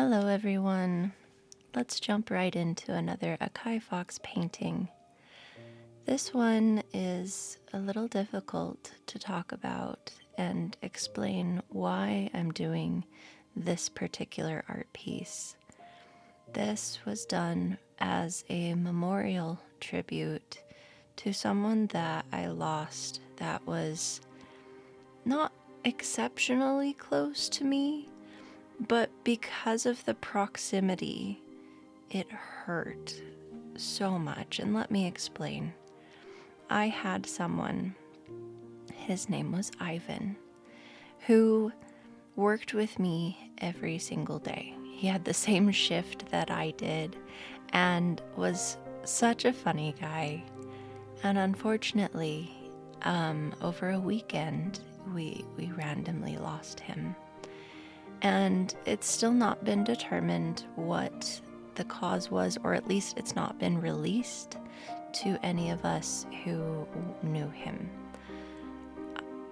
Hello everyone. Let's jump right into another Akai Fox painting. This one is a little difficult to talk about and explain why I'm doing this particular art piece. This was done as a memorial tribute to someone that I lost that was not exceptionally close to me, but because of the proximity, it hurt so much. And let me explain. I had someone, his name was Ivan, who worked with me every single day. He had the same shift that I did and was such a funny guy. And unfortunately, over a weekend, we randomly lost him. And it's still not been determined what the cause was, or at least it's not been released to any of us who knew him.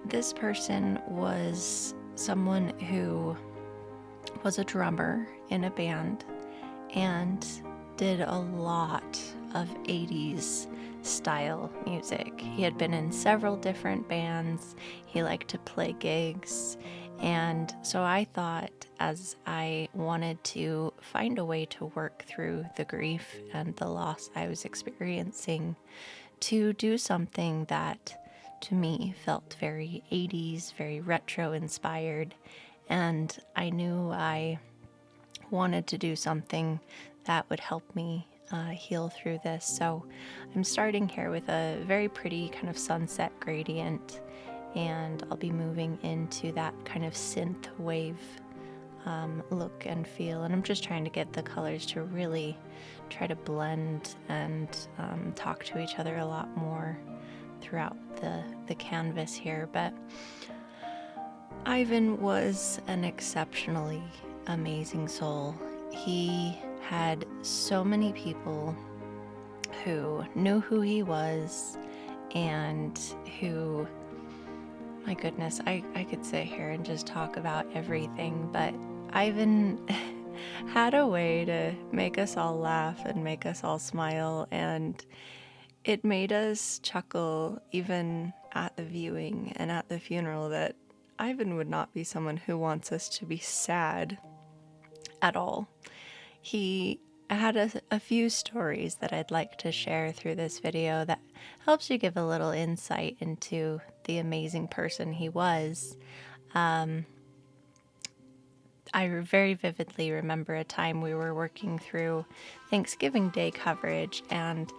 This person was someone who was a drummer in a band and did a lot of 80s style music. He had been in several different bands. He liked to play gigs. And so I thought, as I wanted to find a way to work through the grief and the loss I was experiencing, to do something that to me felt very 80s, very retro inspired. And I knew I wanted to do something that would help me heal through this. So I'm starting here with a very pretty kind of sunset gradient, and I'll be moving into that kind of synthwave look and feel. And I'm just trying to get the colors to really try to blend and talk to each other a lot more throughout the canvas here. But Ivan was an exceptionally amazing soul. He had so many people who knew who he was and who, my goodness, I could sit here and just talk about everything, but Ivan had a way to make us all laugh and make us all smile, and it made us chuckle even at the viewing and at the funeral that Ivan would not be someone who wants us to be sad at all. He had a few stories that I'd like to share through this video that helps you give a little insight into the amazing person he was. I very vividly remember a time we were working through Thanksgiving Day coverage, and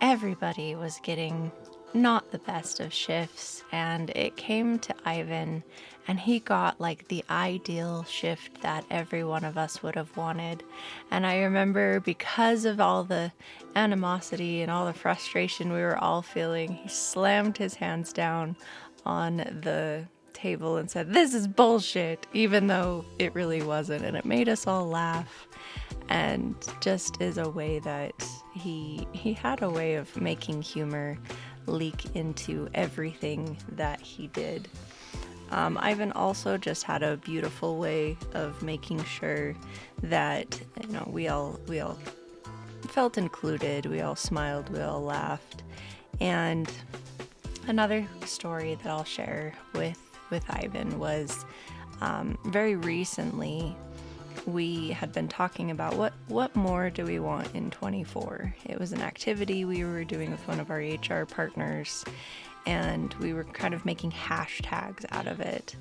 everybody was getting not the best of shifts, and it came to Ivan, and he got like the ideal shift that every one of us would have wanted. And I remember, because of all the animosity and all the frustration we were all feeling, he slammed his hands down on the table and said, "This is bullshit," even though it really wasn't. And it made us all laugh, and just is a way that he had a way of making humor leak into everything that he did. Ivan also just had a beautiful way of making sure that, you know, we all felt included, we all smiled, we all laughed. And another story that I'll share with Ivan was very recently we had been talking about what more do we want in 24. It was an activity we were doing with one of our HR partners, and we were kind of making hashtags out of it.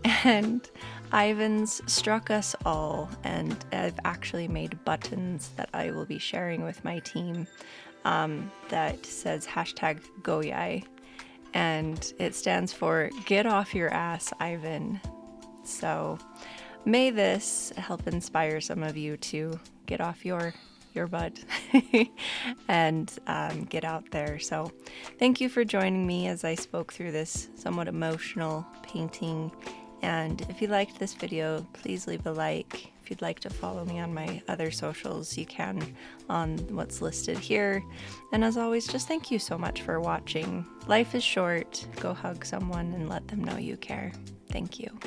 And Ivan's struck us all, and I've actually made buttons that I will be sharing with my team that says hashtag Goyai, and it stands for Get Off Your Ass, Ivan. So may this help inspire some of you to get off your butt and get out there. So thank you for joining me as I spoke through this somewhat emotional painting. And if you liked this video, please leave a like. If you'd like to follow me on my other socials, you can on what's listed here. And as always, just thank you so much for watching. Life is short. Go hug someone and let them know you care. Thank you.